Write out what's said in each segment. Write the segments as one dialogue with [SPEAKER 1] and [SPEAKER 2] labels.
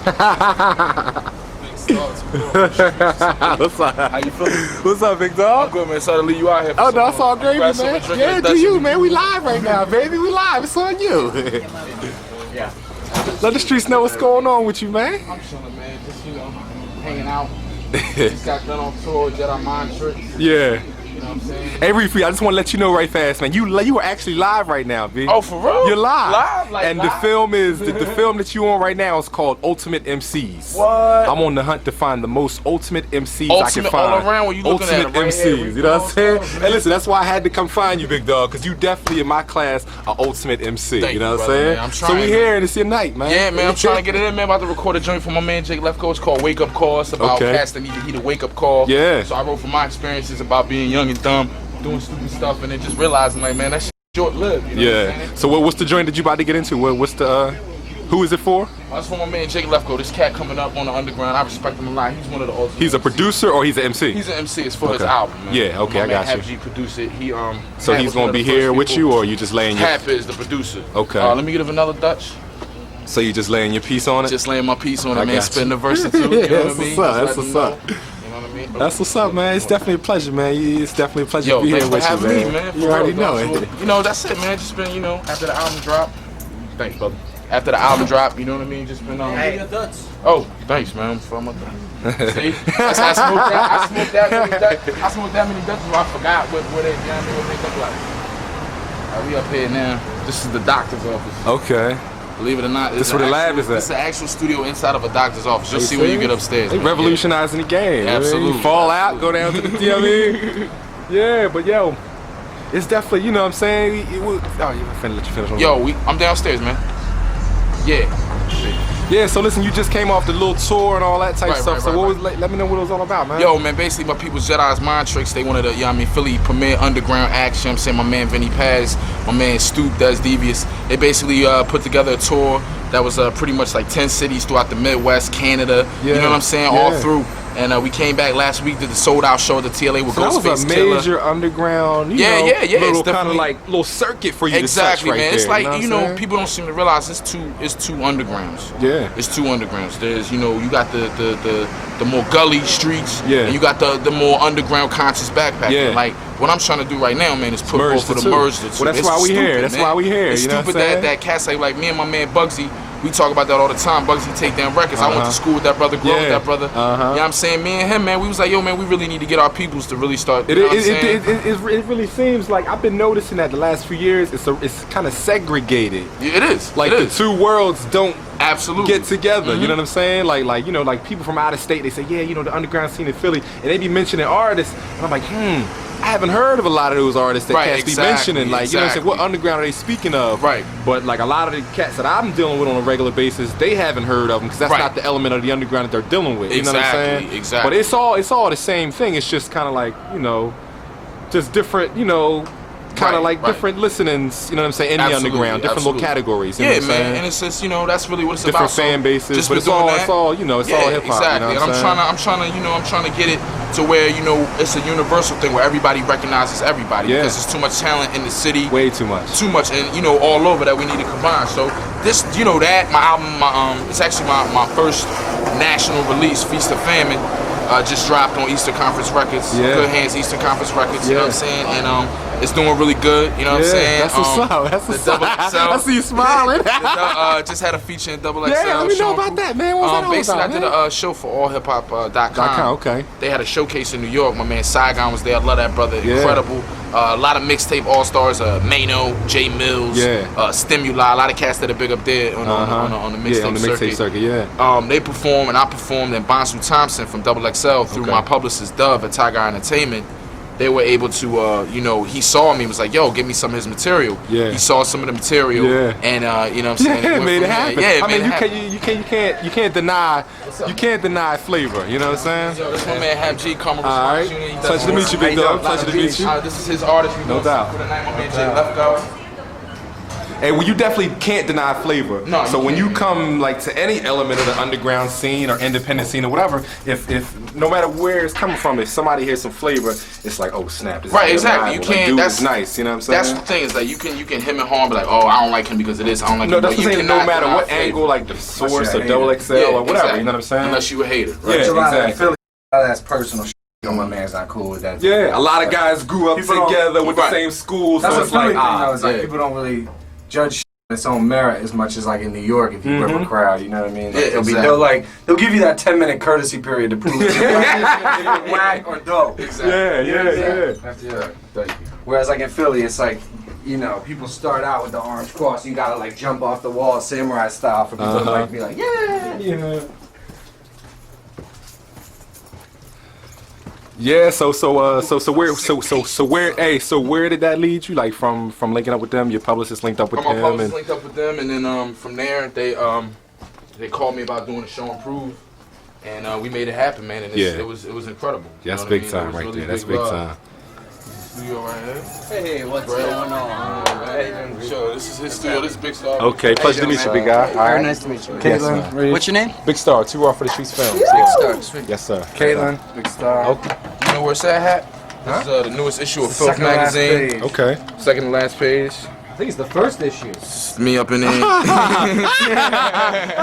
[SPEAKER 1] What's up?
[SPEAKER 2] How you feeling?
[SPEAKER 1] What's up, big dog?
[SPEAKER 2] I'm good, man. Sorry to leave you out here.
[SPEAKER 1] Oh, no, it's all gravy, man. Yeah, do you, man. We live right now, baby. We live. It's on you.
[SPEAKER 2] Yeah.
[SPEAKER 1] Let the streets know what's going on with you, man.
[SPEAKER 2] I'm chilling, man. Just, hanging out. Just got done on tour, Jedi Mind Tricks.
[SPEAKER 1] Yeah.
[SPEAKER 2] You know what I'm saying?
[SPEAKER 1] Hey, Reef, I just want to let you know right fast, man. You are actually live right now, B.
[SPEAKER 2] Oh, for real?
[SPEAKER 1] You're live.
[SPEAKER 2] Live? Like
[SPEAKER 1] and
[SPEAKER 2] live?
[SPEAKER 1] the film is the film that you on right now is called Ultimate MCs.
[SPEAKER 2] What?
[SPEAKER 1] I'm on the hunt to find the most ultimate MCs I can
[SPEAKER 2] Ultimate
[SPEAKER 1] find.
[SPEAKER 2] all around when you looking at
[SPEAKER 1] ultimate
[SPEAKER 2] it right
[SPEAKER 1] MCs.
[SPEAKER 2] here.
[SPEAKER 1] You know what I'm saying? Hey, listen, that's why I had to come find you, big dog, because you definitely in my class are ultimate MC.
[SPEAKER 2] Thank
[SPEAKER 1] you know
[SPEAKER 2] you,
[SPEAKER 1] what I'm
[SPEAKER 2] brother,
[SPEAKER 1] saying?
[SPEAKER 2] man. I'm
[SPEAKER 1] So
[SPEAKER 2] trying,
[SPEAKER 1] we here and it's your night, man.
[SPEAKER 2] Yeah, man. I'm trying to get it in, man. About to record a joint for my man Jake Lefko. It's called Wake Up Call. It's about cats that need to heed a wake up call.
[SPEAKER 1] Yeah.
[SPEAKER 2] So I wrote from my experiences about being young and dumb, doing stupid stuff, and then just realizing, like, man, that shit short-lived. You know what I'm saying?
[SPEAKER 1] So what's the joint that you about to get into? What's the who is it for?
[SPEAKER 2] That's for my man Jake Lefko. This cat coming up on the underground. I respect him a lot. He's one of the ultimate.
[SPEAKER 1] He's a producer or he's an MC?
[SPEAKER 2] He's an MC. It's for his album, man.
[SPEAKER 1] Yeah, okay, I got you.
[SPEAKER 2] Hap G produced it.
[SPEAKER 1] So he's gonna be here with you, or you just laying your?
[SPEAKER 2] Hap is the producer.
[SPEAKER 1] Okay.
[SPEAKER 2] Let me get him another Dutch.
[SPEAKER 1] So you just laying your piece on it?
[SPEAKER 2] Just laying my piece on it, man.
[SPEAKER 1] got
[SPEAKER 2] Spitting
[SPEAKER 1] you.
[SPEAKER 2] the verse or two. You know
[SPEAKER 1] That's
[SPEAKER 2] what I mean?
[SPEAKER 1] what's up. That's what's up.
[SPEAKER 2] You know what I mean?
[SPEAKER 1] That's what's up, man. It's definitely a pleasure, man. It's definitely a pleasure
[SPEAKER 2] Yo,
[SPEAKER 1] to be here
[SPEAKER 2] thanks for
[SPEAKER 1] with you,
[SPEAKER 2] having me, man.
[SPEAKER 1] You already know it.
[SPEAKER 2] That's it, man. Just been, after the album drop. Thanks, brother. After the album drop, you know what I mean? Just been Oh, thanks, man. From my thing. See? I smoked that many Dutches, I forgot what they, you know what I mean, what they look like. We up here now. This is the doctor's office.
[SPEAKER 1] Okay.
[SPEAKER 2] Believe it or not,
[SPEAKER 1] This is where the lab is at.
[SPEAKER 2] It's an actual studio inside of a doctor's office. You'll see when you get upstairs.
[SPEAKER 1] They revolutionizing the game.
[SPEAKER 2] Absolutely.
[SPEAKER 1] You fall out, go down to the, you know what I mean? Yeah, but yo, it's definitely, you know what I'm saying? Oh, you're finna let you finish on
[SPEAKER 2] I'm downstairs, man. Yeah.
[SPEAKER 1] Yeah, so listen, you just came off the little tour and all that type stuff. So what was, let me know what it was all about, man.
[SPEAKER 2] Yo, man, basically my people's Jedi's Mind Tricks. They wanted to, Philly premier underground action. I'm saying my man Vinny Paz, my man Stoop does Devious. They basically put together a tour that was pretty much like 10 cities throughout the Midwest, Canada. You know what I'm saying? All through. And we came back last week, did the sold out show at the TLA with Ghostface Killah.
[SPEAKER 1] That was a major underground,
[SPEAKER 2] yeah.
[SPEAKER 1] little kind of like little circuit for you to touch right
[SPEAKER 2] man.
[SPEAKER 1] there,
[SPEAKER 2] It's like,
[SPEAKER 1] you know
[SPEAKER 2] people don't seem to realize it's two undergrounds.
[SPEAKER 1] Yeah.
[SPEAKER 2] It's two undergrounds. There's, you got the more gully streets, and you got the more underground conscious backpacker.
[SPEAKER 1] Yeah.
[SPEAKER 2] Like, what I'm trying to do right now, man, is put both of the merge the two.
[SPEAKER 1] Well, that's why we here. That's why we here.
[SPEAKER 2] It's stupid that cats like me and my man Bugsy, we talk about that all the time. Bugsy take down records. I went to school with that brother, grew up with that brother. You know what I'm saying? Me and him, man, we was like, yo, man, we really need to get our peoples to really start. It
[SPEAKER 1] really seems like I've been noticing that the last few years, it's kind of segregated.
[SPEAKER 2] Yeah, it is.
[SPEAKER 1] Like the two worlds don't get together. You know what I'm saying? Like people from out of state, they say, yeah, the underground scene in Philly, and they be mentioning artists, and I'm like, I haven't heard of a lot of those artists that cats be mentioning. Like, you know what I'm saying? What underground are they speaking of?
[SPEAKER 2] Right.
[SPEAKER 1] But like a lot of the cats that I'm dealing with on a regular basis, they haven't heard of them because that's not the element of the underground that they're dealing with. You know what I'm saying?
[SPEAKER 2] Exactly.
[SPEAKER 1] But it's all the same thing. It's just kind of like, just different, kind of like different listenings, you know what I'm saying, in the underground, different little categories. You know what I'm saying?
[SPEAKER 2] And it's just, that's really what it's
[SPEAKER 1] different
[SPEAKER 2] about.
[SPEAKER 1] Fan bases,
[SPEAKER 2] just
[SPEAKER 1] but it's all hip hop.
[SPEAKER 2] Exactly. And I'm trying to get it to where, it's a universal thing where everybody recognizes everybody because there's too much talent in the city.
[SPEAKER 1] Way too much.
[SPEAKER 2] Too much, and all over that we need to combine. So this, that my album, it's actually my first national release, Feast of Famine. Just dropped on Eastern Conference Records. Good Hands Eastern Conference Records, you know what I'm saying? And it's doing really good, you know what I'm saying?
[SPEAKER 1] That's what's up. That's what's up. I see you smiling.
[SPEAKER 2] Just had a feature in Double XL.
[SPEAKER 1] Yeah, let me know about that, man. What's that all
[SPEAKER 2] basically,
[SPEAKER 1] about,
[SPEAKER 2] I did a show for allhiphop.com.
[SPEAKER 1] Okay.
[SPEAKER 2] They had a showcase in New York. My man Saigon was there. I love that brother. Incredible. A lot of mixtape all-stars, Mano, J Mills, Stimuli, a lot of cats that are big up there on the mixtape circuit. They perform, and I performed, and Bonsu Thompson from Double XL through my publicist Dove at Tiger Entertainment. They were able to, he saw me, was like, yo, give me some of his material. He saw some of the material, and you know what I'm saying?
[SPEAKER 1] It made it happen.
[SPEAKER 2] Yeah,
[SPEAKER 1] I mean, you can't deny flavor. You know what I'm saying?
[SPEAKER 2] Yo, this my man Hap G, Karma
[SPEAKER 1] All right. Pleasure to meet you, big dog. Pleasure to meet you.
[SPEAKER 2] This is his artist.
[SPEAKER 1] No doubt.
[SPEAKER 2] For the night, my man Jay Lefko.
[SPEAKER 1] And well, you definitely can't deny flavor.
[SPEAKER 2] No,
[SPEAKER 1] so
[SPEAKER 2] you
[SPEAKER 1] when
[SPEAKER 2] can't.
[SPEAKER 1] you come like to any element of the underground scene or independent scene or whatever, if no matter where it's coming from, if somebody hears some flavor, it's like, oh snap, this
[SPEAKER 2] Right,
[SPEAKER 1] is
[SPEAKER 2] exactly. You
[SPEAKER 1] like,
[SPEAKER 2] can't.
[SPEAKER 1] dude,
[SPEAKER 2] That's
[SPEAKER 1] is nice. You know what I'm saying?
[SPEAKER 2] That's the thing. Is like you can him and harm, be like, oh, I don't like him because of this. I don't like him.
[SPEAKER 1] No, that's what I'm
[SPEAKER 2] You
[SPEAKER 1] saying. No
[SPEAKER 2] cannot
[SPEAKER 1] matter
[SPEAKER 2] deny
[SPEAKER 1] what
[SPEAKER 2] flavor.
[SPEAKER 1] angle, like the source or
[SPEAKER 3] hater.
[SPEAKER 1] double XL
[SPEAKER 2] Yeah,
[SPEAKER 1] or whatever.
[SPEAKER 2] exactly.
[SPEAKER 1] You know what I'm saying?
[SPEAKER 2] Unless you a hater. Right?
[SPEAKER 1] Yeah, exactly.
[SPEAKER 3] Philly, that's personal. You know, my man's not cool with that.
[SPEAKER 1] Yeah, a lot of guys grew up
[SPEAKER 3] People don't-
[SPEAKER 1] together with the
[SPEAKER 2] right.
[SPEAKER 1] same school,
[SPEAKER 3] That's
[SPEAKER 1] so
[SPEAKER 3] a
[SPEAKER 1] it's
[SPEAKER 3] Philly
[SPEAKER 1] like,
[SPEAKER 3] thing, though. It's like
[SPEAKER 2] yeah.
[SPEAKER 3] people don't really judge on its own merit as much as like in New York. If you rip a crowd, you know what I mean? Like,
[SPEAKER 2] Yeah, exactly.
[SPEAKER 3] they'll give you that 10-minute courtesy period to prove if you're whack or dope.
[SPEAKER 2] Exactly.
[SPEAKER 1] yeah.
[SPEAKER 2] Thank you.
[SPEAKER 3] Whereas like in Philly, it's like, you know, people start out with the orange cross. You gotta like jump off the wall, samurai style, for people to like be like, yeah.
[SPEAKER 1] Yeah, so where did that lead you? Like from linking up with them, your publicist linked up with
[SPEAKER 2] My
[SPEAKER 1] them,
[SPEAKER 2] publicist
[SPEAKER 1] and
[SPEAKER 2] linked up with them, and then from there they called me about doing a show and prove, and we made it happen, man. And it was incredible.
[SPEAKER 1] that's
[SPEAKER 2] You know what
[SPEAKER 1] big
[SPEAKER 2] I mean?
[SPEAKER 1] time
[SPEAKER 2] It was
[SPEAKER 1] right
[SPEAKER 2] really
[SPEAKER 1] there. That's
[SPEAKER 2] big
[SPEAKER 1] big
[SPEAKER 2] love.
[SPEAKER 1] time.
[SPEAKER 2] Studio right here.
[SPEAKER 3] Hey, what's
[SPEAKER 2] Right.
[SPEAKER 3] going on?
[SPEAKER 2] Sure, this is his studio. This is Big Star.
[SPEAKER 1] Okay, pleasure to meet you, big guy. All
[SPEAKER 3] Very
[SPEAKER 1] right,
[SPEAKER 3] nice to meet you.
[SPEAKER 1] Yes,
[SPEAKER 3] Caitlin,
[SPEAKER 1] sir.
[SPEAKER 3] what's your name?
[SPEAKER 1] Big Star, Too Raw for the Streets Films.
[SPEAKER 3] Big Star. Sweet.
[SPEAKER 1] Yes, sir.
[SPEAKER 3] Caitlin, Big Star.
[SPEAKER 1] Okay.
[SPEAKER 2] You know where it's at, Hat? This is the newest issue of Filth
[SPEAKER 3] Second to last
[SPEAKER 2] magazine.
[SPEAKER 3] page.
[SPEAKER 1] Okay.
[SPEAKER 2] Second to last page.
[SPEAKER 3] I think it's the first issue.
[SPEAKER 2] It's me up in there.
[SPEAKER 1] That's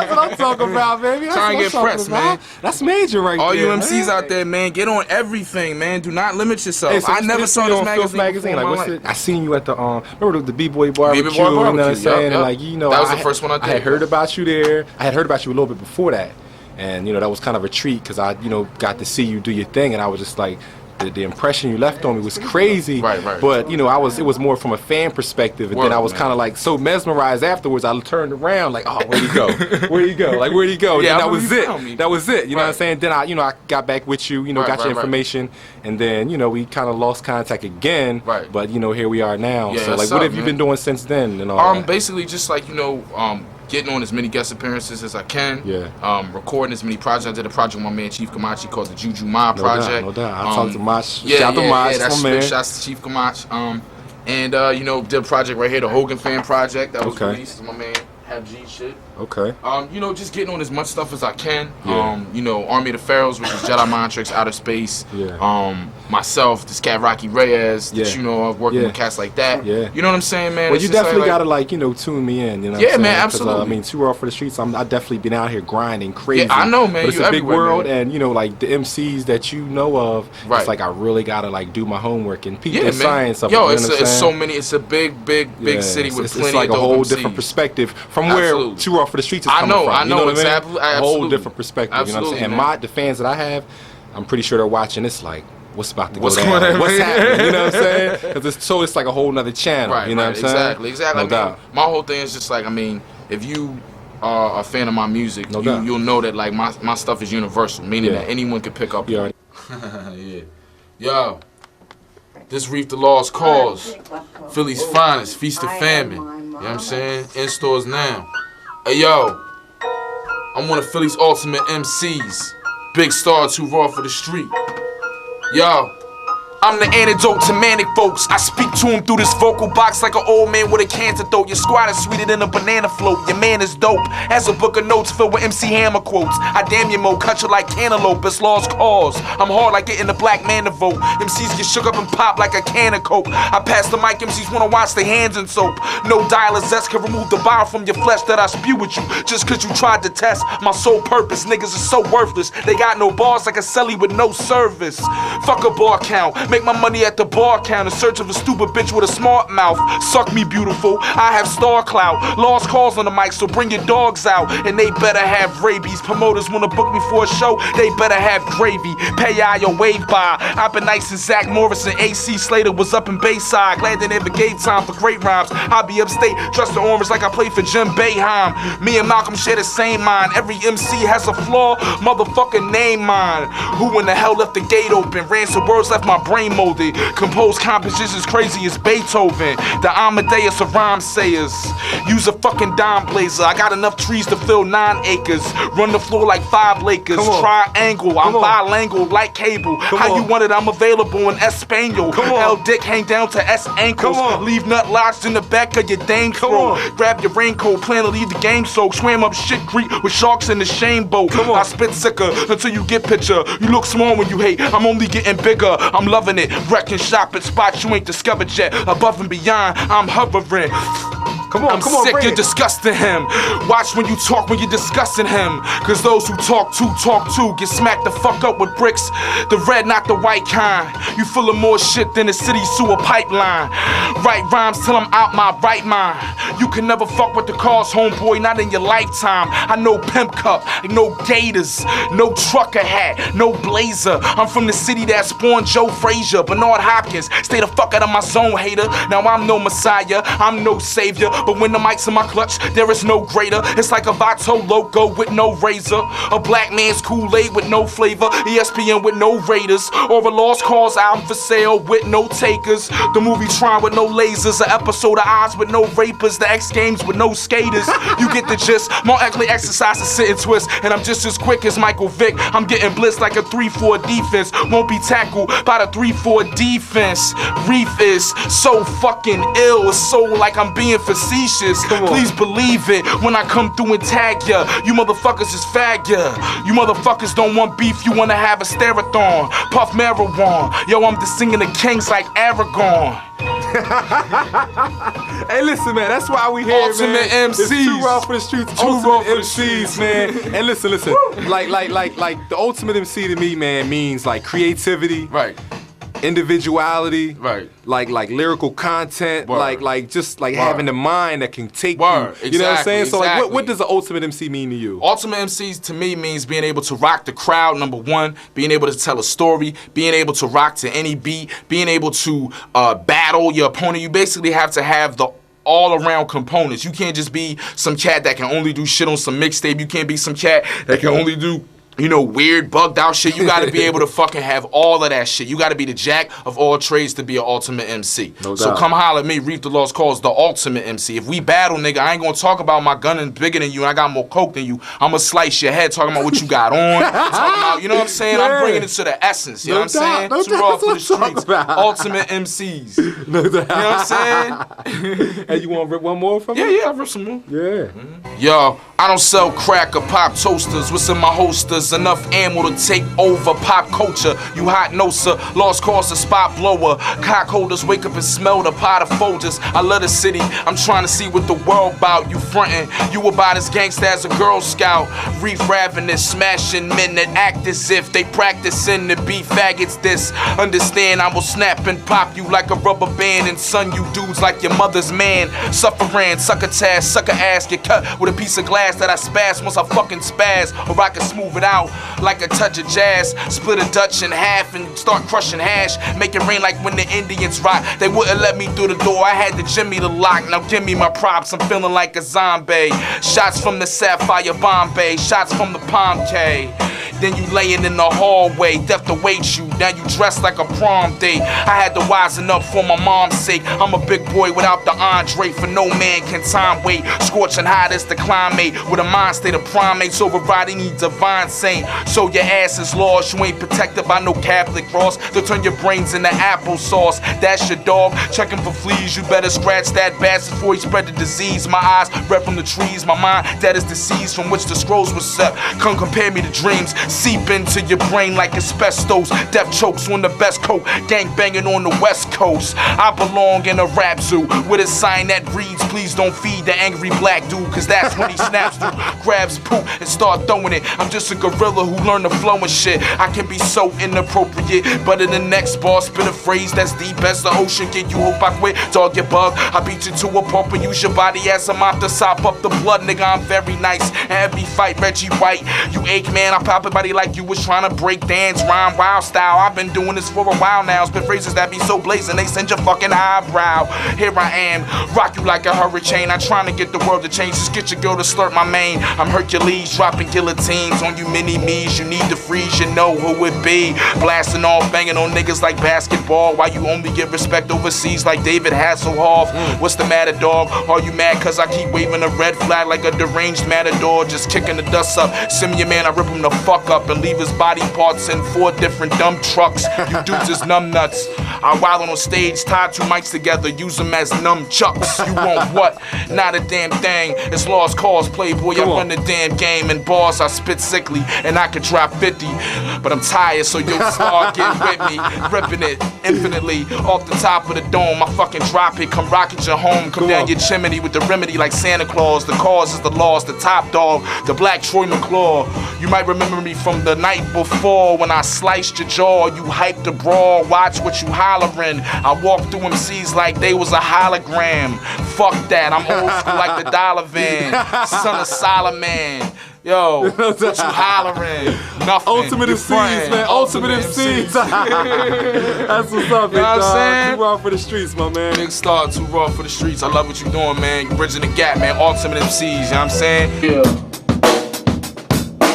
[SPEAKER 1] what I'm talking about, baby. That's
[SPEAKER 2] Trying to
[SPEAKER 1] what
[SPEAKER 2] get
[SPEAKER 1] I'm
[SPEAKER 2] pressed,
[SPEAKER 1] talking about. That's major right
[SPEAKER 2] All
[SPEAKER 1] there.
[SPEAKER 2] you MCs
[SPEAKER 1] man.
[SPEAKER 2] out there, man, get on everything, man. Do not limit yourself.
[SPEAKER 1] Hey, so
[SPEAKER 2] I never saw this
[SPEAKER 1] Filth
[SPEAKER 2] magazine.
[SPEAKER 1] Like,
[SPEAKER 2] before in
[SPEAKER 1] what's
[SPEAKER 2] my
[SPEAKER 1] it?
[SPEAKER 2] life.
[SPEAKER 1] I seen you at the remember the B-Boy Barbecue.
[SPEAKER 2] B-Boy
[SPEAKER 1] You know what I'm
[SPEAKER 2] Barbecue,
[SPEAKER 1] saying?
[SPEAKER 2] yup,
[SPEAKER 1] And like, you know,
[SPEAKER 2] that was the
[SPEAKER 1] had-
[SPEAKER 2] first one I
[SPEAKER 1] I had
[SPEAKER 2] did.
[SPEAKER 1] heard about you there. I had heard about you a little bit before that, and you know that was kind of a treat because I, you know, got to see you do your thing, and I was just like. The impression you left on me was crazy,
[SPEAKER 2] Right.
[SPEAKER 1] but you know, it was more from a fan perspective, and
[SPEAKER 2] Word,
[SPEAKER 1] then I was
[SPEAKER 2] man.
[SPEAKER 1] kind of like so mesmerized afterwards. I turned around like, oh, where'd he go? Where'd he go? Like, where'd he go?
[SPEAKER 2] Yeah,
[SPEAKER 1] and
[SPEAKER 2] I
[SPEAKER 1] that was
[SPEAKER 2] remember you
[SPEAKER 1] it.
[SPEAKER 2] telling me.
[SPEAKER 1] That was it. You know what I'm
[SPEAKER 2] Right.
[SPEAKER 1] saying? Then I got back with you. You know,
[SPEAKER 2] Right,
[SPEAKER 1] got your
[SPEAKER 2] right, right.
[SPEAKER 1] information, and then you know we kind of lost contact again.
[SPEAKER 2] Right.
[SPEAKER 1] But you know, here we are now.
[SPEAKER 2] Yeah,
[SPEAKER 1] so like,
[SPEAKER 2] what's
[SPEAKER 1] what
[SPEAKER 2] up,
[SPEAKER 1] have you
[SPEAKER 2] man?
[SPEAKER 1] been doing since then? And all that?
[SPEAKER 2] Basically just like, you know, getting on as many guest appearances as I can.
[SPEAKER 1] Yeah.
[SPEAKER 2] Recording as many projects. I did a project with my man Chief Kamachi called the Juju Ma
[SPEAKER 1] No
[SPEAKER 2] Project.
[SPEAKER 1] doubt, no doubt. I'll talk to Mach.
[SPEAKER 2] Yeah,
[SPEAKER 1] Shout out to Mach,
[SPEAKER 2] that's
[SPEAKER 1] my man.
[SPEAKER 2] big shouts to Chief Kamachi. And you know, did a project right here, the Hogan Fan Project that was
[SPEAKER 1] Okay.
[SPEAKER 2] released. My man Have G shit.
[SPEAKER 1] Okay.
[SPEAKER 2] You know, just getting on as much stuff as I can.
[SPEAKER 1] Yeah.
[SPEAKER 2] You know, Army of the Pharaohs, which is Jedi Mind Tricks, Outer Space.
[SPEAKER 1] Yeah.
[SPEAKER 2] Myself, this cat Rocky Reyes,
[SPEAKER 1] Yeah.
[SPEAKER 2] that you know, working
[SPEAKER 1] Yeah.
[SPEAKER 2] with cats like that.
[SPEAKER 1] Yeah.
[SPEAKER 2] You know what I'm saying, man?
[SPEAKER 1] Well,
[SPEAKER 2] It's
[SPEAKER 1] you
[SPEAKER 2] just
[SPEAKER 1] definitely
[SPEAKER 2] like,
[SPEAKER 1] gotta like, you know, tune me in. You know.
[SPEAKER 2] Yeah,
[SPEAKER 1] what I'm
[SPEAKER 2] man,
[SPEAKER 1] saying? 'Cause,
[SPEAKER 2] absolutely.
[SPEAKER 1] I mean, Too Raw for the Streets. I definitely been out here grinding crazy.
[SPEAKER 2] Yeah, I know, man.
[SPEAKER 1] But it's
[SPEAKER 2] You
[SPEAKER 1] a big
[SPEAKER 2] everywhere,
[SPEAKER 1] world,
[SPEAKER 2] man.
[SPEAKER 1] and you know, like the MCs that you know of.
[SPEAKER 2] Right.
[SPEAKER 1] It's like I really gotta like do my homework and peep
[SPEAKER 2] Yeah,
[SPEAKER 1] the
[SPEAKER 2] man.
[SPEAKER 1] science of
[SPEAKER 2] Yo,
[SPEAKER 1] it. You know
[SPEAKER 2] it's,
[SPEAKER 1] what I'm
[SPEAKER 2] it's
[SPEAKER 1] saying?
[SPEAKER 2] so many. It's a big
[SPEAKER 1] Yeah,
[SPEAKER 2] city with
[SPEAKER 1] it's
[SPEAKER 2] plenty
[SPEAKER 1] like
[SPEAKER 2] of
[SPEAKER 1] a
[SPEAKER 2] dope
[SPEAKER 1] whole
[SPEAKER 2] MCs.
[SPEAKER 1] different perspective from
[SPEAKER 2] Absolutely.
[SPEAKER 1] where Too Raw for the Streets is
[SPEAKER 2] I
[SPEAKER 1] coming
[SPEAKER 2] know,
[SPEAKER 1] from.
[SPEAKER 2] I
[SPEAKER 1] You
[SPEAKER 2] know,
[SPEAKER 1] know what I
[SPEAKER 2] exactly,
[SPEAKER 1] mean? A whole
[SPEAKER 2] absolutely.
[SPEAKER 1] different perspective. You know what I'm
[SPEAKER 2] Absolutely,
[SPEAKER 1] saying? And
[SPEAKER 2] man.
[SPEAKER 1] the fans that I have, I'm pretty sure they're watching. It's like, what's about to
[SPEAKER 2] What's
[SPEAKER 1] go down?
[SPEAKER 2] going on,
[SPEAKER 1] What's
[SPEAKER 2] man?
[SPEAKER 1] happening? You know what I'm saying? Because it's like a whole nother channel.
[SPEAKER 2] Right,
[SPEAKER 1] you know
[SPEAKER 2] right,
[SPEAKER 1] what I'm saying?
[SPEAKER 2] exactly.
[SPEAKER 1] No doubt.
[SPEAKER 2] My whole thing is just like, I mean, if you are a fan of my music,
[SPEAKER 1] No doubt.
[SPEAKER 2] you'll know that like my stuff is universal, meaning
[SPEAKER 1] Yeah.
[SPEAKER 2] that anyone can pick up.
[SPEAKER 1] You
[SPEAKER 2] on
[SPEAKER 1] already-
[SPEAKER 2] it. Yeah. Yo, this Reef the Lost Cauze, Philly's finest, Feast of Famine. You know what I'm saying? In stores now. Hey yo, I'm one of Philly's ultimate MCs. Big Star, Too Raw for the Street. Yo. I'm the antidote to manic folks. I speak to him through this vocal box like an old man with a cancer throat. Your squad is sweeter than a banana float. Your man is dope. Has a book of notes filled with MC Hammer quotes. I damn you mo, cut you like cantaloupe. It's Lost Cause. I'm hard like getting the black man to vote. MCs get shook up and pop like a can of coke. I pass the mic, MCs wanna wash their hands in soap. No dial or zest can remove the bile from your flesh that I spew with you. Just cause you tried to test my sole purpose. Niggas are so worthless. They got no bars like a celly with no service. Fuck a bar count. Make my money at the bar count in search of a stupid bitch with a smart mouth. Suck me beautiful, I have star clout. Lost calls on the mic, so bring your dogs out. And they better have rabies. Promoters wanna book me for a show, they better have gravy. Pay y'all your wave by. I've been nice since Zach Morris and AC Slater was up in Bayside. Glad they never gave time for great rhymes. I'll be upstate, dressed in orange like I played for Jim Boeheim. Me and Malcolm share the same mind. Every MC has a flaw, motherfucker name mine. Who in the hell left the gate open? Ran some words, left my brain flame molded. Compose compositions crazy as Beethoven. The Amadeus of rhyme sayers. Use a fucking dime blazer. I got enough trees to fill 9 acres. Run the floor like 5 Lakers. Triangle, I'm bilingual like cable. How you want it, I'm available in Espanol. L dick hang down to S ankles. Leave nut lodged in the back of your dame throat. Grab your raincoat, plan to leave the game soaked. Swam up shit creek with sharks in the shame boat. I spit sicker until you get picture. You look small when you hate, I'm only getting bigger. I'm loving it, wrecking shop at spots you ain't discovered yet. Above and beyond, I'm hovering. I'm sick, you're disgusting him. Watch when you talk when you're discussing him. Cause those who talk too get smacked the fuck up with bricks. The red, not the white kind. You full of more shit than the city sewer pipeline. Write rhymes till I'm out my right mind. You can never fuck with the Cauze, homeboy, not in your lifetime. I know Pimp Cup, no Gators, no trucker hat, no blazer. I'm from the city that spawned Joe Frazier, Bernard Hopkins. Stay the fuck out of my zone, hater. Now I'm no messiah, I'm no savior. But when the mic's in my clutch, there is no greater. It's like a Vato logo with no razor. A black man's Kool-Aid with no flavor. ESPN with no Raiders. Or a Lost Cause album for sale with no takers. The movie Tron with no lasers. An episode of Oz with no rapers. The X Games with no skaters. You get the gist. More actually exercise to sit and twist. And I'm just as quick as Michael Vick. I'm getting blitzed like a 3-4 defense. Won't be tackled by the 3-4 defense. Reef is so fucking ill. It's so like I'm being facetious. Please believe it when I come through and tag ya. You motherfuckers is fag ya. You motherfuckers don't want beef, you wanna have a stare-a-thon. Puff marijuana. Yo, I'm just singing the kings like Aragon.
[SPEAKER 1] Hey, listen, man, that's why we here,
[SPEAKER 2] Ultimate
[SPEAKER 1] man.
[SPEAKER 2] MCs.
[SPEAKER 1] It's too raw for the streets.
[SPEAKER 2] Too raw for the
[SPEAKER 1] MCs,
[SPEAKER 2] streets.
[SPEAKER 1] man. And listen, like the ultimate MC to me, man, means like creativity,
[SPEAKER 2] Right.
[SPEAKER 1] individuality,
[SPEAKER 2] Right.
[SPEAKER 1] like lyrical content,
[SPEAKER 2] Word.
[SPEAKER 1] like just like
[SPEAKER 2] Word.
[SPEAKER 1] having the mind that can take
[SPEAKER 2] Word.
[SPEAKER 1] you. You know what I'm saying? So like,
[SPEAKER 2] Exactly.
[SPEAKER 1] what does the ultimate MC mean to you?
[SPEAKER 2] Ultimate MCs to me means being able to rock the crowd, number one, being able to tell a story, being able to rock to any beat, being able to battle your opponent. You basically have to have the all-around components. You can't just be some cat that can only do shit on some mixtape. You can't be some cat that can only do, you know, weird, bugged out shit. You gotta be able to fucking have all of that shit. You gotta be the jack of all trades to be an ultimate MC.
[SPEAKER 1] No
[SPEAKER 2] So
[SPEAKER 1] doubt.
[SPEAKER 2] come holler at me, Reef the Lost Cause, the ultimate MC. If we battle, nigga, I ain't gonna talk about my gun is bigger than you and I got more coke than you. I'ma slice your head talking about what you got on. Talking about, you know what I'm saying?
[SPEAKER 1] Yeah.
[SPEAKER 2] I'm bringing it to the essence. You know what I'm saying?
[SPEAKER 1] No
[SPEAKER 2] Too
[SPEAKER 1] doubt,
[SPEAKER 2] raw for the
[SPEAKER 1] that's what I'm
[SPEAKER 2] streets.
[SPEAKER 1] talking about.
[SPEAKER 2] Ultimate MCs.
[SPEAKER 1] No doubt.
[SPEAKER 2] You know what I'm saying?
[SPEAKER 1] Hey, you want to rip one more from me?
[SPEAKER 2] Yeah, I'll rip some more.
[SPEAKER 1] Yeah.
[SPEAKER 2] Yo, I don't sell crack or pop toasters. What's in my holsters? Enough ammo to take over pop culture. You hot noser, Lost Cause a spot blower. Cock holders wake up and smell the pot of Folgers. I love the city, I'm trying to see what the world bout. You frontin', you about as gangsta as a Girl Scout. Reef ravenous, smashing men that act as if they practicing to be faggots. This, understand I will snap and pop you like a rubber band. And son, you dudes like your mother's man. Suffering, sucker task, sucker ass, get cut with a piece of glass that I spaz once I fucking spaz. Or I can smooth it out like a touch of jazz. Split a Dutch in half and start crushing hash. Make it rain like when the Indians rock. They wouldn't let me through the door, I had to jimmy the lock. Now give me my props, I'm feeling like a zombie. Shots from the Sapphire Bombay, shots from the Palm K. Then you laying in the hallway, death awaits you. Now you dressed like a prom date. I had to wisen up for my mom's sake. I'm a big boy without the Andre, for no man can time wait. Scorching hot as the climate, with a mind state of primates overriding each divine saint. So your ass is lost, you ain't protected by no Catholic cross. They'll turn your brains into applesauce. That's your dog, checking for fleas. You better scratch that bastard before he spread the disease. My eyes red from the trees, my mind that is diseased from which the scrolls were set. Come compare me to dreams. Seep into your brain like asbestos. Death chokes on the best coat. Gang banging on the west coast. I belong in a rap zoo with a sign that reads, please don't feed the angry black dude. Cause that's when he snaps through, grabs poop and start throwing it. I'm just a gorilla who learned to flow and shit. I can be so inappropriate, but in the next bar spit a phrase that's deep as the ocean. Get you hope I quit, dog your bug. I beat you to a pulp and use your body as a mop to sop up the blood. Nigga, I'm very nice. And every fight Reggie White, you ache man, I pop it by somebody like you was trying to break dance, rhyme, wild style. I've been doing this for a while now. Spit phrases that be so blazing, they send your fucking eyebrow. Here I am, rock you like a hurricane. I'm trying to get the world to change. Just get your girl to slurp my mane. I'm Hercules, dropping guillotines on you mini-me's. You need to freeze, you know who it be. Blasting off, banging on niggas like basketball. Why you only get respect overseas like David Hasselhoff? What's the matter, dog? Are you mad cause I keep waving a red flag like a deranged matador? Just kicking the dust up. Send me your man, I rip him the fuck up and leave his body parts in 4 different dump trucks. You dudes is numb nuts. I'm wildin' on stage, tie 2 mics together, use them as nunchucks. You want what? Not a damn thing. It's lost cause, playboy. I run the damn game. And bars, I spit sickly, and I could drop 50. But I'm tired, so you'll start getting with me. Ripping it infinitely off the top of the dome. I fucking drop it, come rocket your home. Come down your chimney with the remedy like Santa Claus. The cause is the loss, the top dog, the black Troy McClaw. You might remember me from the night before when I sliced your jaw. You hyped the brawl, watch what you hollering. I walked through MCs like they was a hologram. Fuck that, I'm old school like the dollar van. Son of Solomon. Yo, what you hollering? Nothing.
[SPEAKER 1] Ultimate MCs, man. Ultimate MCs. That's what's up, big
[SPEAKER 2] you know
[SPEAKER 1] dog. Too raw for the streets, my man.
[SPEAKER 2] Big star, too raw for the streets. I love what you doing, man. You bridging the gap, man. Ultimate MCs, you know what I'm saying? Yeah.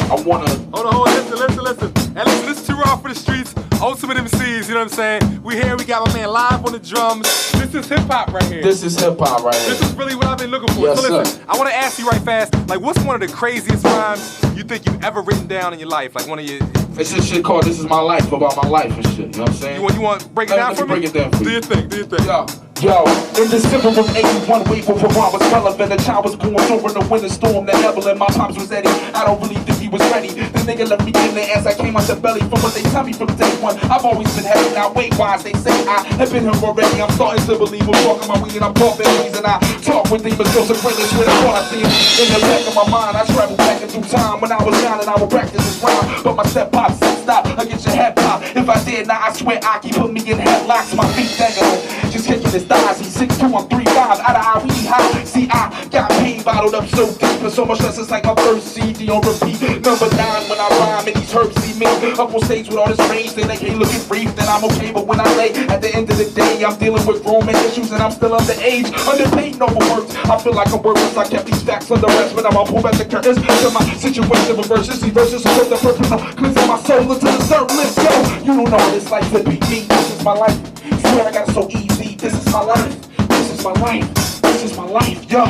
[SPEAKER 2] I wanna.
[SPEAKER 1] Hold on, listen. Hey, listen, this is Too Raw for the Streets. Ultimate MCs, you know what I'm saying? We here, we got my man live on the drums. This is hip hop right here.
[SPEAKER 2] This is hip hop right here.
[SPEAKER 1] This is really what I've been looking for.
[SPEAKER 2] Yes,
[SPEAKER 1] so listen,
[SPEAKER 2] sir.
[SPEAKER 1] I want to ask you right fast, like, what's one of the craziest rhymes you think you've ever written down in your life? Like one of your...
[SPEAKER 2] It's this shit called This Is My Life, about my life and shit, you know what I'm saying?
[SPEAKER 1] You want to break it down for me?
[SPEAKER 2] Break it down for
[SPEAKER 1] you. Do your thing.
[SPEAKER 2] Yo, in December of 81, wave of Iran was relevant. A child was born during the winter storm that Evelyn. My pops was Eddie. I don't really think he was ready. The nigga left me in there as I came out the belly. From what they tell me from day one, I've always been heavy. Now weight-wise, they say I have been here already. I'm starting to believe I'm walking my way and I'm pumping these. And I talk with demons, so greatness when I want to see them. In the back of my mind, I travel back into time when I was young and I would practice this rhyme. But my step pop said stop, I get your head pop. If I did not, I swear Aki put me in headlocks. My feet dangling, just kicking his thighs. He's 6'2", I'm 3'5", out of eye, we high. See, I got pain bottled up so deep, and so much stress it's like my first CD on repeat. Number 9 when I rhyme and these herbs see me up on stage with all this range. They like, hey, look at Reef, then I'm okay. But when I lay, at the end of the day, I'm dealing with grown man issues and I'm still underage, underpaid, no overworked. I feel like I'm worthless. I kept these facts under rest, but I'm pull back the curtains to my situation reverses. These verses are the purpose of cleansing my soul into the surface. Yo, you don't know what it's like to be me. This is my life. Swear I got it so easy. This is my life. This is my life. This is my life. Yo.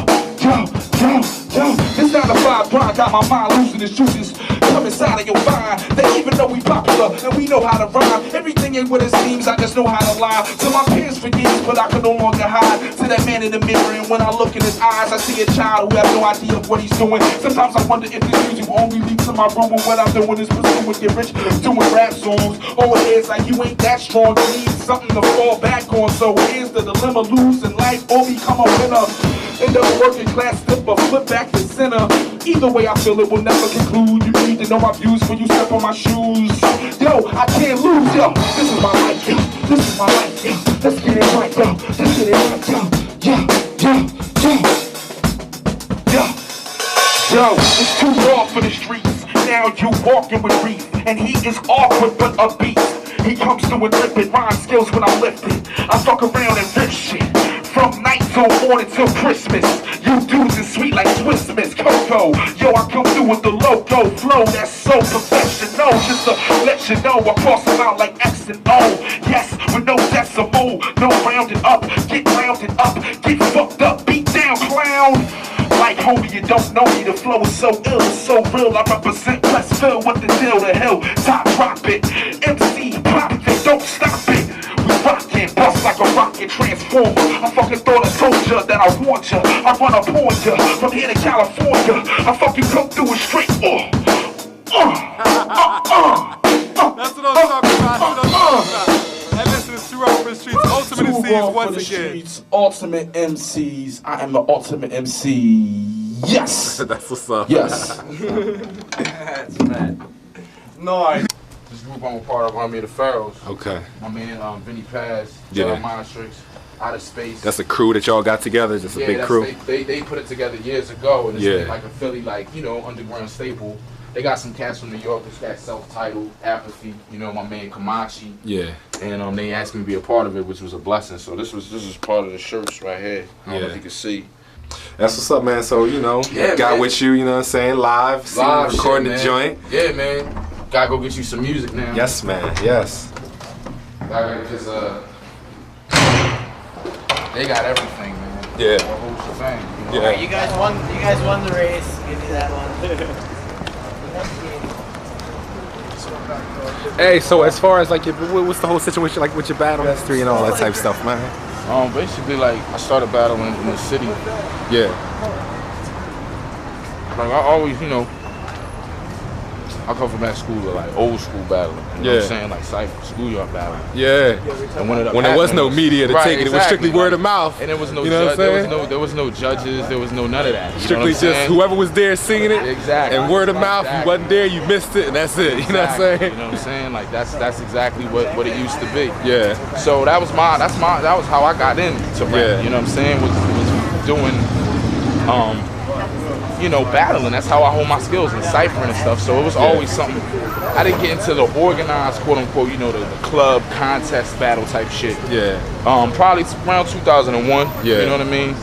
[SPEAKER 2] This 9 to 5 grind got my mind losing its juices. Come inside of your mind. They even know we popular and we know how to rhyme. Everything ain't what it seems. I just know how to lie. To my peers for years, but I can no longer hide. To that man in the mirror, and when I look in his eyes, I see a child who has no idea of what he's doing. Sometimes I wonder if this music only leads to my room, and what I'm doing is pursuing get rich, doing rap songs. Over here, it's like you ain't that strong. You need something to fall back on. So here's the dilemma: lose in life or become a winner. End up working class, slip or flip back to center. Either way, I feel it will never conclude. You need to know my views when you step on my shoes. Yo, I can't lose, yo. This is my life, yo. This is my life, yo. Let's get it right, yo. Let's get it right, yo. Yo, it's too raw for the streets. Now you walking with Reef, and he is awkward but upbeat. He comes through and ripping rhyme skills when I'm lifting. I fuck around and rip shit. From night till morning till Christmas. You dudes is sweet like Swiss Miss Coco. Yo, I come through with the loco flow that's so professional. Just to let you know, I cross them out like X and O. Yes, with no decimal, no rounded up. Get rounded up, get fucked up, beat down, clown. Like homie, you don't know me, the flow is so ill, it's so real. I represent Westville with the deal, the hill, top drop it. MC, pop it, don't stop it. We rockin', bust like a rocket transformer. I fucking thought I told ya that I want ya. I run up on ya, from here to California. I fucking come through it straight,
[SPEAKER 1] That's what I'm talking about, And listen, it's Too Raw for the Streets, Ultimate MCs once again.
[SPEAKER 2] Ultimate MCs, I am the ultimate MC. Yes!
[SPEAKER 1] That's what's up.
[SPEAKER 2] Yes.
[SPEAKER 3] That's mad.
[SPEAKER 1] Nice.
[SPEAKER 2] This group I'm a part of, Army of the Pharaohs.
[SPEAKER 1] Okay.
[SPEAKER 2] My man, Vinny Paz,
[SPEAKER 1] Yeah.
[SPEAKER 2] Monastrix, Out of Space.
[SPEAKER 1] That's a crew that y'all got together, just a big crew.
[SPEAKER 2] They put it together years ago, and it's
[SPEAKER 1] Yeah.
[SPEAKER 2] been like a Philly, like, you know, underground staple. They got some cats from New York. It's that self-titled Apathy. You know, my man Kamachi.
[SPEAKER 1] Yeah.
[SPEAKER 2] And they asked me to be a part of it, which was a blessing. So this is part of the shirts right here. I don't know if you can see.
[SPEAKER 1] That's what's up, man. So, you know, got with you, you know what I'm saying, live recording the joint.
[SPEAKER 2] Yeah, man. Gotta go get you some music now.
[SPEAKER 1] Yes, man. Yes.
[SPEAKER 2] Because they got everything, man.
[SPEAKER 1] Yeah.
[SPEAKER 2] The whole shebang.
[SPEAKER 4] Yeah. Right, you guys won the race. Give me that one.
[SPEAKER 1] Hey, so as far as like what's the whole situation like with your battle history and all that type of stuff, man?
[SPEAKER 2] Basically, like I started battling in the city.
[SPEAKER 1] Yeah.
[SPEAKER 2] Like I always, you know, I come from that school of like old school battling. You know what I'm saying? Like cypher, schoolyard battling.
[SPEAKER 1] Yeah.
[SPEAKER 2] And when
[SPEAKER 1] there was no media to take it, it was strictly word of mouth.
[SPEAKER 2] And there was no,
[SPEAKER 1] you know
[SPEAKER 2] there was no judges, there was no none of that.
[SPEAKER 1] Strictly just whoever was there singing it.
[SPEAKER 2] Exactly.
[SPEAKER 1] And word of mouth, you wasn't there, you missed it, and that's it. You know what I'm saying?
[SPEAKER 2] You know what I'm saying? Like that's exactly what it used to be.
[SPEAKER 1] Yeah.
[SPEAKER 2] So that was how I got into rap.
[SPEAKER 1] Yeah.
[SPEAKER 2] You know what I'm saying? Was doing you know, battling. That's how I hold my skills and ciphering and stuff. So it was always something. I didn't get into the organized, quote unquote, you know, the club contest battle type shit.
[SPEAKER 1] Yeah.
[SPEAKER 2] Probably around 2001.
[SPEAKER 1] Yeah.
[SPEAKER 2] You know what I mean?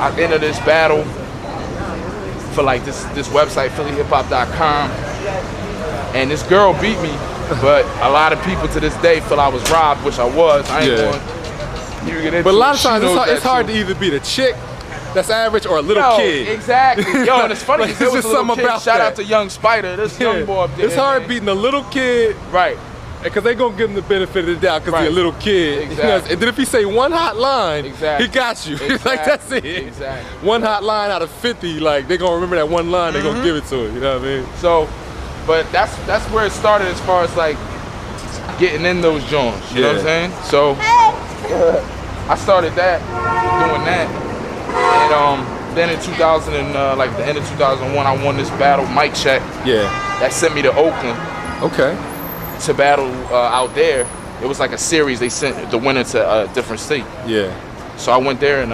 [SPEAKER 2] I entered this battle for like this website, phillyhiphop.com, and this girl beat me. But a lot of people to this day feel I was robbed, which I was. I ain't going.
[SPEAKER 1] But a lot of times it's hard to either be the chick that's average or a little kid.
[SPEAKER 2] Exactly. Yo, and it's funny because there was a little
[SPEAKER 1] something
[SPEAKER 2] kid.
[SPEAKER 1] about
[SPEAKER 2] Shout
[SPEAKER 1] that.
[SPEAKER 2] out to Young Spider. This young boy up there.
[SPEAKER 1] It's hard beating a little kid.
[SPEAKER 2] Right.
[SPEAKER 1] Because they gonna give him the benefit of the doubt because he's a little kid.
[SPEAKER 2] Exactly.
[SPEAKER 1] You know, and then if he say one hot line, he got you.
[SPEAKER 2] Exactly.
[SPEAKER 1] Like that's it.
[SPEAKER 2] Exactly.
[SPEAKER 1] One hot line out of 50, like they gonna remember that one line, they gonna give it to him. You know what I mean?
[SPEAKER 2] So, but that's where it started as far as like getting in those joints. You know what I'm saying? So I started doing that, and then in 2000 and like the end of 2001, I won this battle, Mic Check.
[SPEAKER 1] Yeah.
[SPEAKER 2] That sent me to Oakland.
[SPEAKER 1] Okay.
[SPEAKER 2] To battle out there. It was like a series. They sent the winner to a different state.
[SPEAKER 1] Yeah.
[SPEAKER 2] So I went there in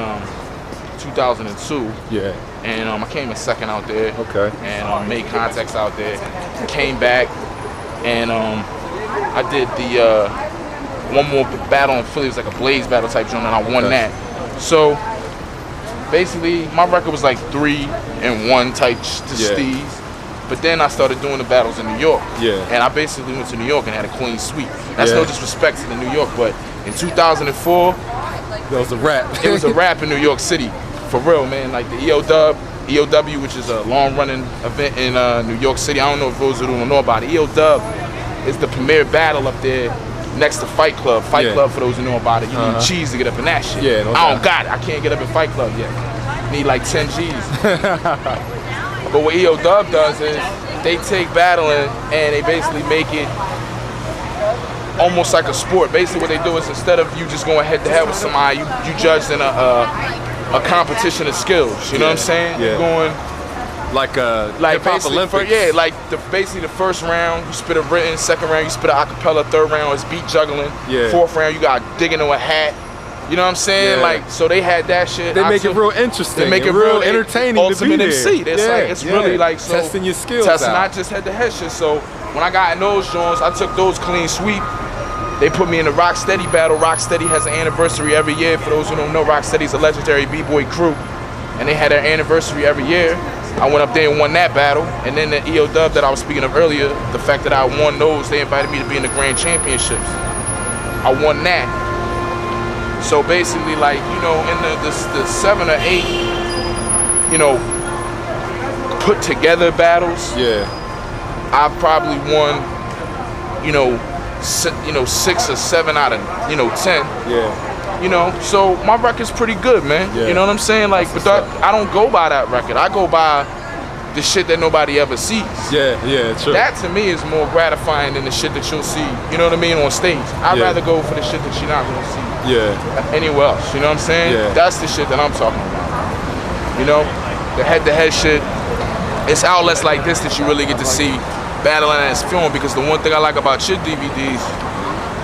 [SPEAKER 2] 2002.
[SPEAKER 1] Yeah.
[SPEAKER 2] And I came in second out there.
[SPEAKER 1] Okay.
[SPEAKER 2] And made contacts out there. Came back, and I did the one more battle in Philly. It was like a Blaze battle type joint, and I won that. So basically, my record was like 3-1 type to Steez. But then I started doing the battles in New York.
[SPEAKER 1] Yeah.
[SPEAKER 2] And I basically went to New York and had a clean sweep. That's no disrespect to the New York, but in 2004,
[SPEAKER 1] that was a rap.
[SPEAKER 2] It was a rap in New York City. For real, man. Like the EOW, which is a long-running event in New York City. I don't know if those who don't know about it. EOW is the premier battle up there next to Fight Club. Fight Club, for those who know about it, you need cheese to get up in that shit.
[SPEAKER 1] Yeah,
[SPEAKER 2] I don't got it. I can't get up in Fight Club yet. Need like 10 G's. But what EOW does is they take battling and they basically make it almost like a sport. Basically what they do is instead of you just going head to head with somebody, you judged in a competition of skills. You know what I'm saying?
[SPEAKER 1] Yeah.
[SPEAKER 2] You're going
[SPEAKER 1] like hip-hop Olympics.
[SPEAKER 2] Basically the first round you spit a written, second round you spit a acapella, third round is beat juggling, fourth round you got dig into a hat. You know what I'm saying?
[SPEAKER 1] Yeah.
[SPEAKER 2] Like, so they had that shit.
[SPEAKER 1] They make it real interesting.
[SPEAKER 2] They make it
[SPEAKER 1] real entertaining
[SPEAKER 2] ultimate
[SPEAKER 1] to be
[SPEAKER 2] MC.
[SPEAKER 1] there.
[SPEAKER 2] It's really like so
[SPEAKER 1] testing your skills
[SPEAKER 2] testing,
[SPEAKER 1] out.
[SPEAKER 2] not just head to head shit. So when I got in those joints, I took those clean sweep. They put me in the Rocksteady battle. Rocksteady has an anniversary every year. For those who don't know, Rocksteady's a legendary b-boy crew, and they had their anniversary every year. I went up there and won that battle, and then the EOW that I was speaking of earlier, the fact that I won those, they invited me to be in the Grand Championships. I won that. So basically, like, you know, in the 7 or 8, you know, put together battles, I've probably won, you know, 6 or 7 out of, 10.
[SPEAKER 1] Yeah.
[SPEAKER 2] You know, so my record's pretty good, man.
[SPEAKER 1] Yeah.
[SPEAKER 2] You know what I'm saying? Like, but I don't go by that record. I go by the shit that nobody ever sees.
[SPEAKER 1] Yeah, true.
[SPEAKER 2] That to me is more gratifying than the shit that you'll see, you know what I mean, on stage. I'd rather go for the shit that you're not gonna see anywhere else, you know what I'm saying?
[SPEAKER 1] Yeah.
[SPEAKER 2] That's the shit that I'm talking about. You know, the head-to-head shit, it's outlets like this that you really get to see battling as film, because the one thing I like about your DVDs,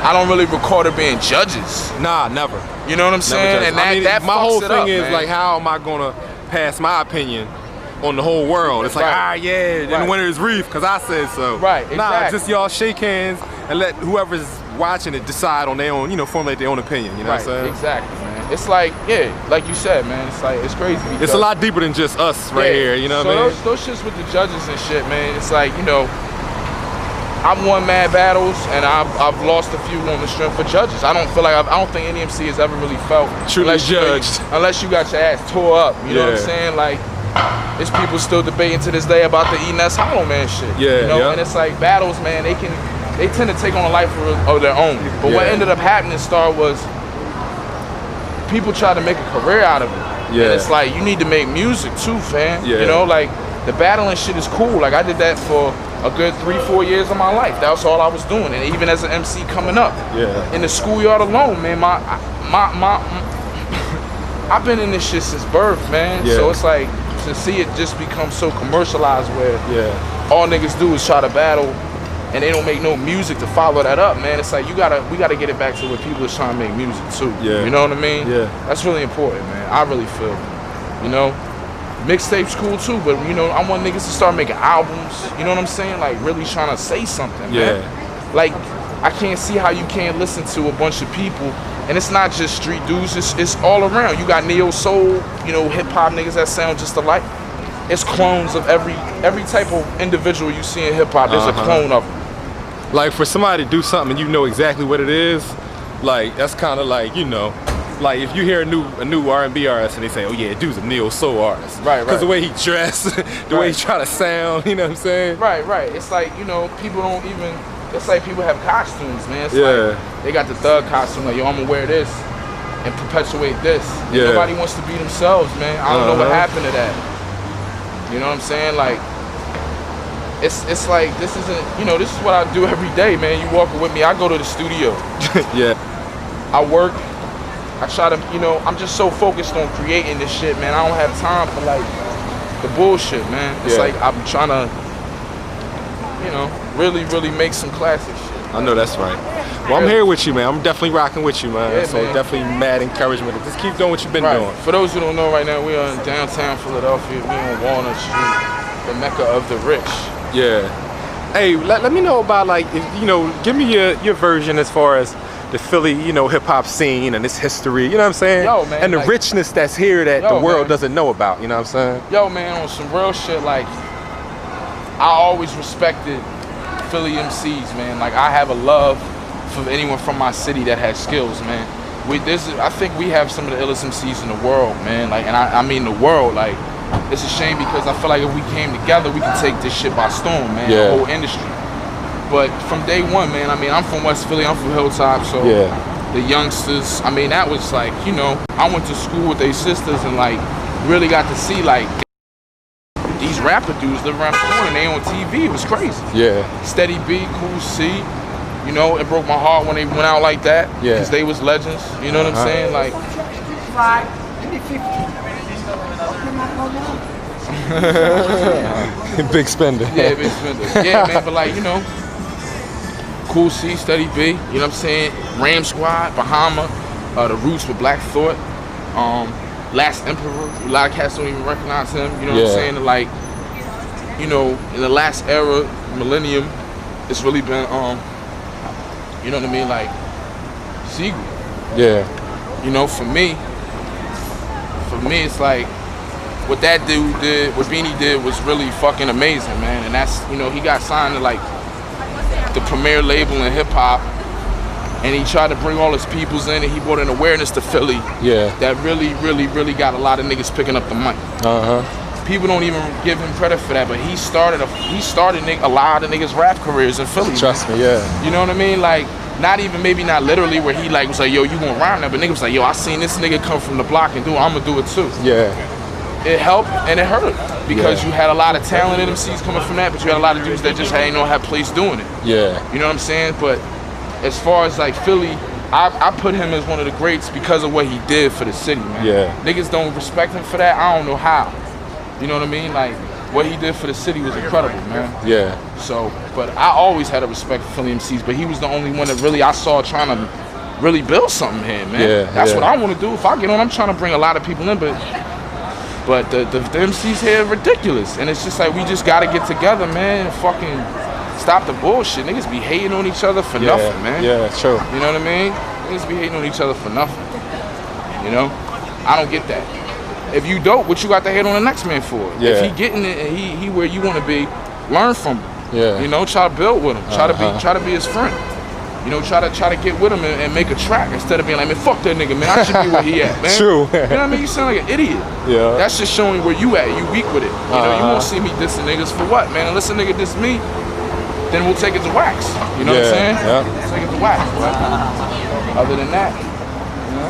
[SPEAKER 2] I don't really record it being judges.
[SPEAKER 1] Nah, never.
[SPEAKER 2] You know what I'm saying? And that
[SPEAKER 1] my whole
[SPEAKER 2] fucks it
[SPEAKER 1] thing
[SPEAKER 2] up,
[SPEAKER 1] is
[SPEAKER 2] man.
[SPEAKER 1] like, how am I gonna pass my opinion on the whole world. It's like, yeah, then the winner is Reef because I said so.
[SPEAKER 2] Right, exactly.
[SPEAKER 1] Nah, just y'all shake hands and let whoever's watching it decide on their own, you know, formulate their own opinion. You know what I'm saying?
[SPEAKER 2] Exactly, man. It's like, like you said, man. It's like, it's crazy.
[SPEAKER 1] It's a lot deeper than just us right here. You know what I mean?
[SPEAKER 2] Those shits with the judges and shit, man. It's like, you know, I've won mad battles and I've lost a few on the strength of judges. I don't think any MC has ever really felt
[SPEAKER 1] truly judged
[SPEAKER 2] unless you got your ass tore up. You know what I'm saying? Like, there's people still debating to this day about the Enes Hollow Man shit.
[SPEAKER 1] Yeah,
[SPEAKER 2] you know, and it's like battles, man. They tend to take on a life of their own. But what ended up happening, was people tried to make a career out of it. Yeah. And it's like, you need to make music too, fam. Yeah. You know, like the battling shit is cool. Like I did that for a good 3-4 years of my life. That was all I was doing. And even as an MC coming up, in the schoolyard alone, man, I've been in this shit since birth, man. Yeah. So it's like to see it just become so commercialized where all niggas do is try to battle and they don't make no music to follow that up, man. It's like we gotta get it back to where people are trying to make music too. Yeah. You know what I mean? Yeah. That's really important, man. I really feel, you know. Mixtapes cool too, but you know, I want niggas to start making albums, you know what I'm saying? Like really trying to say something, man. Like, I can't see how you can't listen to a bunch of people, and it's not just street dudes, it's all around. You got neo soul, you know, hip hop niggas that sound just alike. It's clones of every type of individual you see in hip hop, there's a clone of them.
[SPEAKER 1] Like for somebody to do something and you know exactly what it is, like that's kind of like, you know, like if you hear a new R&B artist and they say, oh yeah, dude's a neo soul artist. Right. Because the way he dressed, the way he try to sound, you know what I'm saying? Right.
[SPEAKER 2] It's like, you know, people don't even, it's like people have costumes, man. It's like, they got the thug costume, like, yo, I'm gonna wear this and perpetuate this. And nobody wants to be themselves, man. I don't know what happened to that. You know what I'm saying? Like, it's like, this isn't, you know, this is what I do every day, man. You walking with me, I go to the studio. I work. I try to, you know, I'm just so focused on creating this shit, man. I don't have time for like the bullshit, man. It's like I'm trying to, you know, really make some classic shit.
[SPEAKER 1] I know that's right. Well, I'm here with you, man. I'm definitely rocking with you, man. So definitely mad encouragement. Just keep doing what you've been doing.
[SPEAKER 2] For those who don't know, right now we are in downtown Philadelphia. We on Walnut Street, the mecca of the rich.
[SPEAKER 1] Yeah. Hey, let me know about like, you know, give me your version as far as the Philly, you know, hip hop scene and its history, you know what I'm saying?
[SPEAKER 2] Yo, man,
[SPEAKER 1] and the richness that's here that the world doesn't know about, you know what I'm saying?
[SPEAKER 2] Yo, man, on some real shit, like, I always respected Philly MCs, man. Like, I have a love for anyone from my city that has skills, man. I think we have some of the illest MCs in the world, man. Like, and I mean the world. Like, it's a shame because I feel like if we came together, we could take this shit by storm, man. The whole industry. But from day one, man, I mean, I'm from West Philly, I'm from Hilltop, so the youngsters, I mean, that was like, you know, I went to school with their sisters and like really got to see like these rapper dudes live around the corner and they on TV. It was crazy. Steady B, Cauze C, you know, it broke my heart when they went out like that because they was legends, you know what I'm saying? Like,
[SPEAKER 1] big spender.
[SPEAKER 2] Yeah, big spender. Yeah, man, but like, you know, Cauze C, Steady B, you know what I'm saying? Ram Squad, Bahama, the Roots with Black Thought, Last Emperor, a lot of cats don't even recognize him, you know what I'm saying? And like, you know, in the last era, millennium, it's really been, you know what I mean, like, Siegel. You know, for me, it's like, what that dude did, what Beanie did was really fucking amazing, man. And that's, you know, he got signed to like the premier label in hip hop, and he tried to bring all his peoples in, and he brought an awareness to Philly that really got a lot of niggas picking up the mic. People don't even give him credit for that, but he started a lot of niggas' rap careers in Philly.
[SPEAKER 1] Trust me,
[SPEAKER 2] You know what I mean? Like, maybe not literally where he like was like, yo, you gonna rhyme that, but niggas was like, yo, I seen this nigga come from the block and do it, I'm gonna do it too. It helped and it hurt because you had a lot of talented MCs coming from that, but you had a lot of dudes that just ain't know how place doing it. You know what I'm saying? But as far as like Philly, I put him as one of the greats because of what he did for the city, man. Niggas don't respect him for that. I don't know how. You know what I mean? Like, what he did for the city was incredible, man. So, but I always had a respect for Philly MCs, but he was the only one that really I saw trying to really build something here, man. That's what I want to do. If I get on, I'm trying to bring a lot of people in, but But the MCs here are ridiculous, and it's just like we just gotta get together, man, and fucking stop the bullshit. Niggas be hating on each other for nothing, man.
[SPEAKER 1] Yeah, true.
[SPEAKER 2] You know what I mean? Niggas be hating on each other for nothing. You know? I don't get that. If you dope, what you got to hate on the next man for?
[SPEAKER 1] Yeah.
[SPEAKER 2] If he getting it and he where you want to be, learn from him.
[SPEAKER 1] Yeah.
[SPEAKER 2] You know, try to build with him. Try to be his friend. You know, try to get with him and make a track instead of being like, man, fuck that nigga, man. I should be where he at, man.
[SPEAKER 1] True.
[SPEAKER 2] You know what I mean? You sound like an idiot.
[SPEAKER 1] Yeah.
[SPEAKER 2] That's just showing where you at. You weak with it. You know, you won't see me dissing niggas for what, man? Unless a nigga diss me, then we'll take it to wax. You know what I'm saying?
[SPEAKER 1] Yeah.
[SPEAKER 2] Take it to wax. But other than that, you know.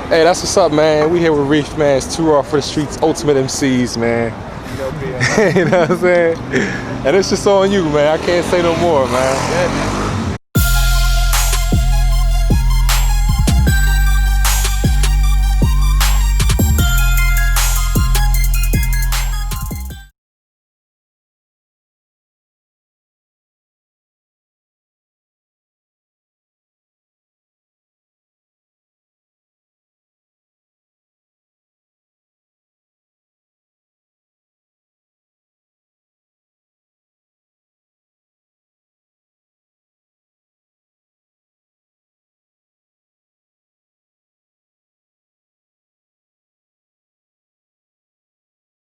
[SPEAKER 1] Hey, that's what's up, man. We here with Reef, man. It's Too Raw for the Streets, Ultimate MCs, man. You know what I'm saying? And it's just on you, man. I can't say no more, man.
[SPEAKER 2] Yeah, man.